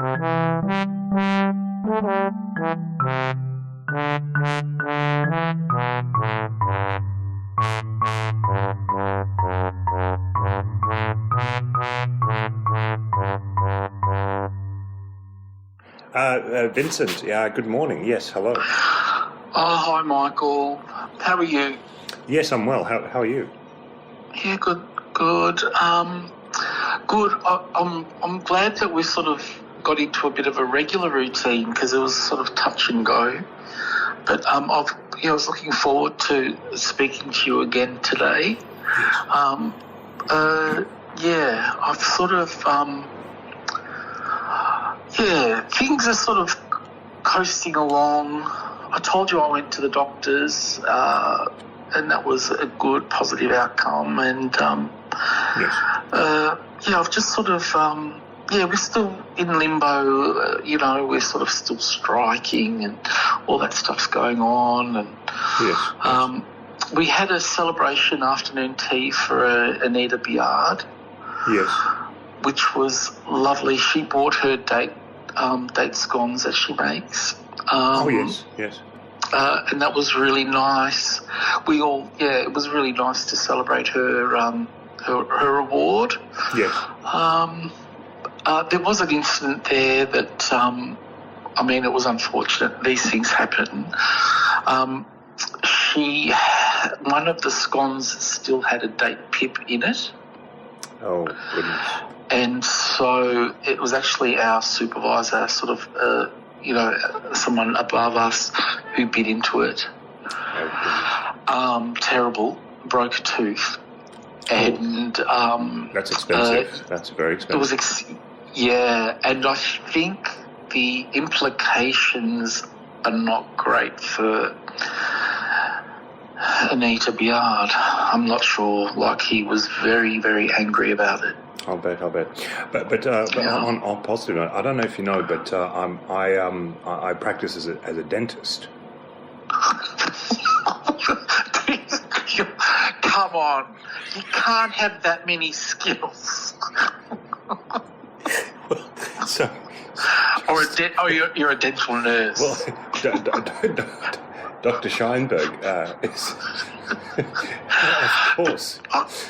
Vincent, good morning. Yes, hello. Hi, Michael. How are you? Yes, I'm well. How are you? Yeah, good. Good. I'm glad that we sort of got into a bit of a regular routine because it was sort of touch and go. But I was looking forward to speaking to you again today. Yes. I've sort of things are sort of coasting along. I told you I went to the doctors, and that was a good, positive outcome. And I've just sort of we're still in limbo. We're sort of still striking, and all that stuff's going on. And we had a celebration afternoon tea for Anita Biard. Yes. Which was lovely. She bought her date scones that she makes. Yes. And that was really nice. It was really nice to celebrate her award. Yes. There was an incident there that, it was unfortunate. These things happen. One of the scones still had a date pip in it. Oh, goodness. And so it was actually our supervisor, sort of, someone above us who bit into it. Oh, terrible. Broke a tooth. And that's expensive. That's very expensive. It was, and I think the implications are not great for Anita Biard. I'm not sure. Like, he was very, very angry about it. I'll bet. But on positive note, I don't know if you know, but I practice as a dentist. Come on, you can't have that many skills. You're a dental nurse. Well, Dr. Sheinberg is, of course.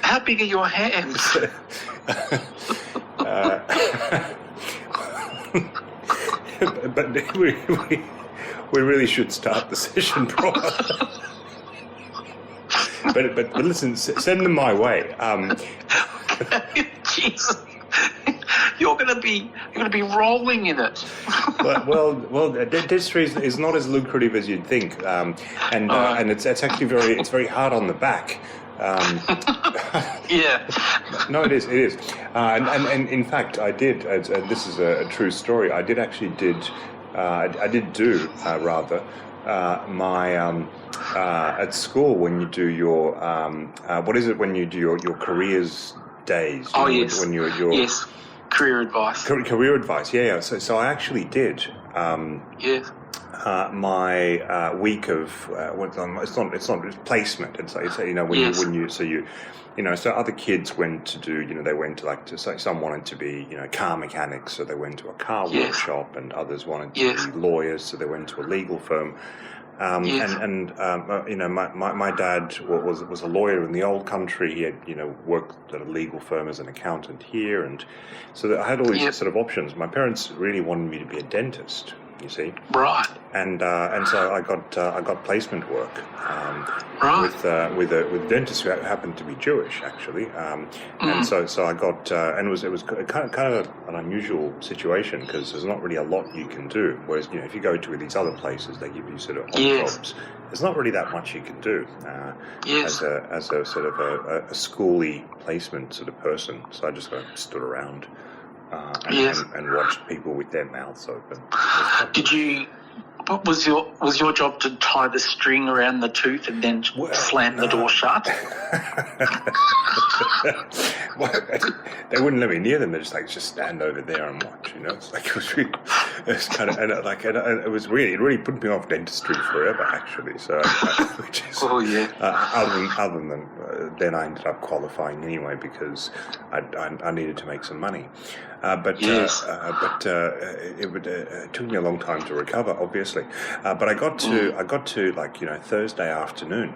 How big are your hands? But we really should start the session proper. but listen, send them my way. Jesus. You're going to be rolling in it. well, dentistry is not as lucrative as you'd think, and it's actually very hard on the back. Yeah. No, it is, and in fact, I did. This is a true story. I did do my at school when you do your what is it when you do your careers days? Yes. When you're yes. Career advice. Career advice, yeah. So I actually did. Yes. My week of it's not placement. It's so other kids went to do they went to some wanted to be car mechanics, so they went to a car workshop, and others wanted to be lawyers, so they went to a legal firm. My dad was a lawyer in the old country. He had worked at a legal firm as an accountant here, and so I had all these sort of options. My parents really wanted me to be a dentist, you see. Right. And so I got placement work with dentists who happened to be Jewish, actually. And so I got and it was kind of an unusual situation because there's not really a lot you can do. Whereas if you go to these other places, they give you sort of odd jobs. There's not really that much you can do as a sort of a schooly placement sort of person. So I just kind of stood around and watched people with their mouths open. Was your job to tie the string around the tooth and then slam the door shut? they wouldn't let me near them. They're just stand over there and watch. It's like it was kind of and it was really it really put me off dentistry forever actually. So which is other than then I ended up qualifying anyway because I needed to make some money. But it took me a long time to recover, obviously. But I got to Thursday afternoon.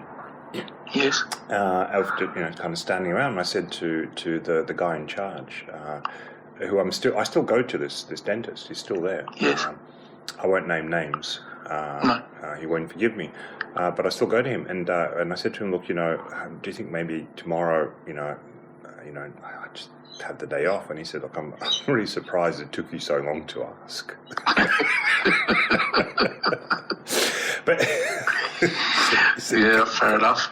Yes. After kind of standing around, and I said to the guy in charge, who I still go to this dentist. He's still there. Yes. I won't name names. No. He won't forgive me, but I still go to him, and I said to him, look, do you think maybe tomorrow, I just have the day off? And he said, look, I'm really surprised it took you so long to ask. But yeah, fair enough.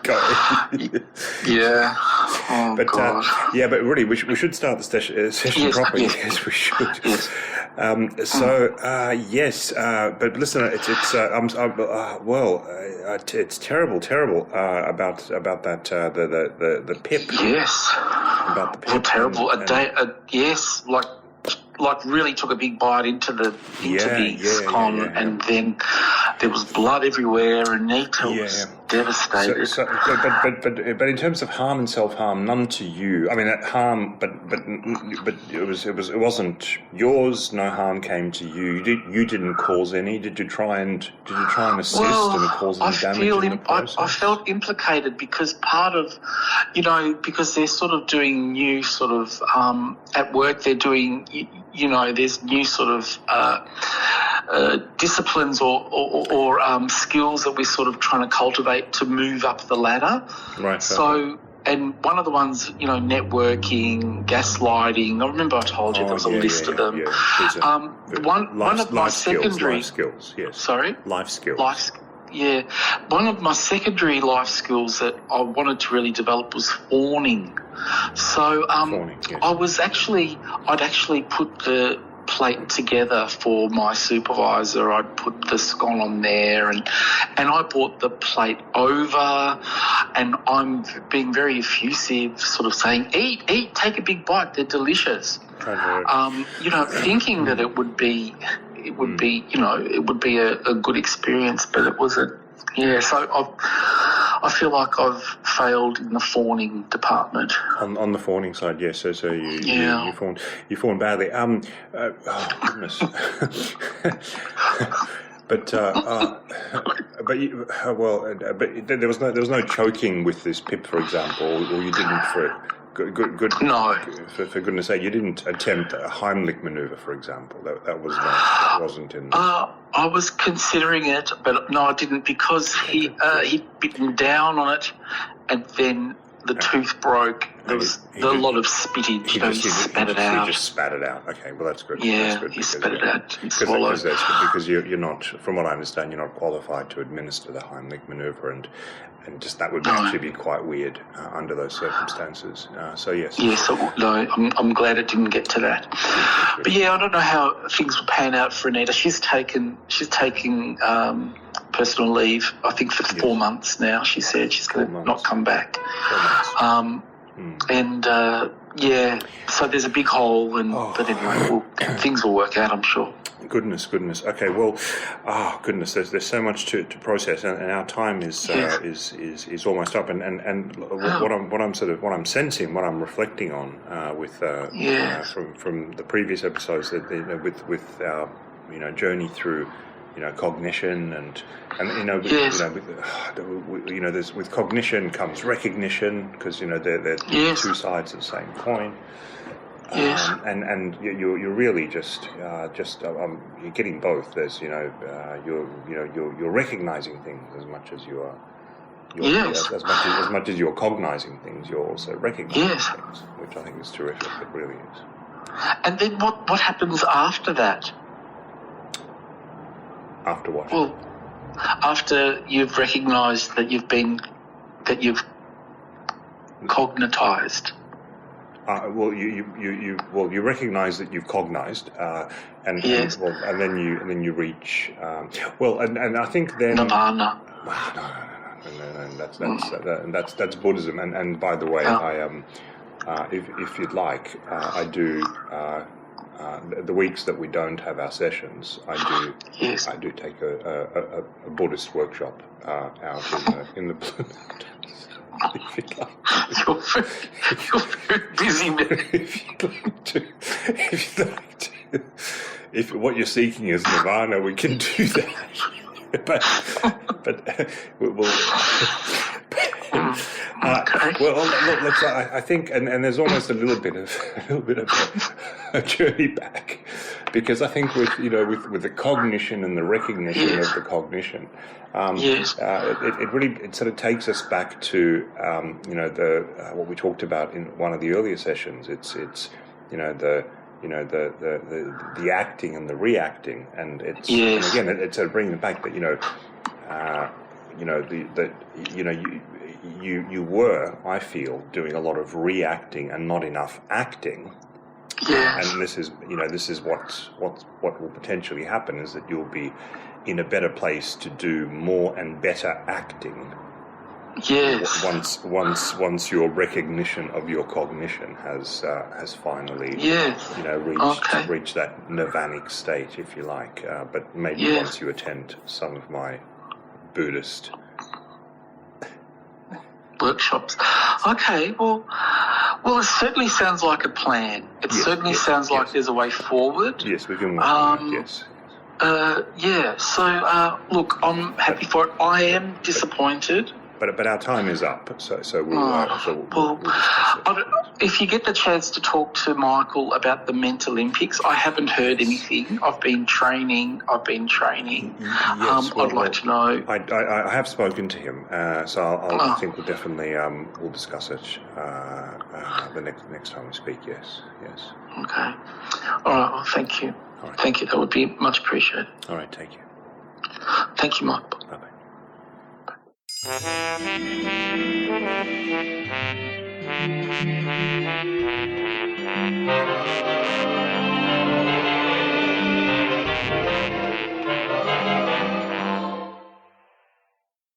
Yeah. Oh, but God. But really, we should start the session properly. Yes, we should. Yes. But listen, it's terrible about that the PIP. Yes. About the PIP. Well, terrible. Yes, like really took a big bite into the scone, and then there was blood everywhere, and Nita was devastated. But in terms of harm and self-harm, none to you. I mean, harm, but it wasn't yours. No harm came to you. You didn't cause any. Did you try and assist and cause any damage in the process? I felt implicated because part of, because they're sort of doing new sort of at work. They're doing, there's new sort of disciplines or skills that we're sort of trying to cultivate to move up the ladder. Right. So, and one of the ones, networking, gaslighting. I remember I told you there was a list of them. One of my secondary life skills. Yes. Sorry. Life skills. One of my secondary life skills that I wanted to really develop was fawning. So Fawning, yes. I'd actually put the plate together for my supervisor. I'd put the scone on there, and I brought the plate over, and I'm being very effusive, sort of saying, eat, take a big bite, they're delicious. Thinking that it would be a good experience, but it wasn't. Yeah, so I feel like I've failed in the fawning department. On the fawning side, yes. So you fawned badly. Goodness. But there was no choking with this PIP, for example, or you didn't for good. No. For goodness' sake, you didn't attempt a Heimlich maneuver, for example. That wasn't in. I was considering it, but no, I didn't, because he bitten down on it, and then the tooth broke. There was a lot of spitting. He spat it out. He just spat it out. Okay, well, that's good. Yeah, that's good, he spat it out and swallowed. Because you're not, from what I understand, you're not qualified to administer the Heimlich maneuver, and just that would actually be quite weird under those circumstances. So yes. Yes, I'm glad it didn't get to that. But yeah, I don't know how things will pan out for Anita. She's taking personal leave, I think, for 4 months now. She said she's going to not come back. 4 months. And so there's a big hole, but anyway, things will work out, I'm sure. Goodness. Okay, well, goodness, there's so much to process, and our time is almost up. And what I'm sensing, what I'm reflecting on from the previous episodes, that with our journey through cognition and with cognition comes recognition, because they're two sides of the same coin. Yes. And you're really just you're getting both. There's you're recognizing things as much as you are. As much as you're cognizing things, you're also recognizing things, which I think is terrific. It really is. And then what happens after that? After what? Well, after you've recognised that you've cognitized. You recognise that you've cognized, and then you reach. And I think then Nirvana. No, that's Buddhism. And by the way, if you'd like, I do. The weeks that we don't have our sessions, I do take a Buddhist workshop out in the Blue Mountains. If you'd like. You're very busy, man. If you'd like to, if what you're seeking is nirvana, we can do that. but we'll. Okay. Well, look, I think, and there's almost a little bit of a journey back, because I think with the cognition and the recognition of the cognition, it really sort of takes us back to what we talked about in one of the earlier sessions. It's the acting and the reacting, and it's and again it's bringing it back that you were, I feel, doing a lot of reacting and not enough acting. Yes. And this is what will potentially happen, is that you'll be in a better place to do more and better acting. Yes. Once your recognition of your cognition has finally reached that nirvanic state, if you like. But maybe once you attend some of my Buddhist workshops. Okay, well, it certainly sounds like a plan. It certainly sounds like there's a way forward. Yes, we can work on that, yes. So, look, I'm happy for it. I am disappointed. But our time is up, so we'll discuss it. If you get the chance to talk to Michael about the Mental Olympics, I haven't heard anything. I've been training. Yes, I'd like to know. I have spoken to him, so I think we'll definitely we'll discuss it the next time we speak. Yes. Okay. All right. Well, thank you. All right. Thank you. That would be much appreciated. All right. Take care. Thank you, Mike. Bye-bye.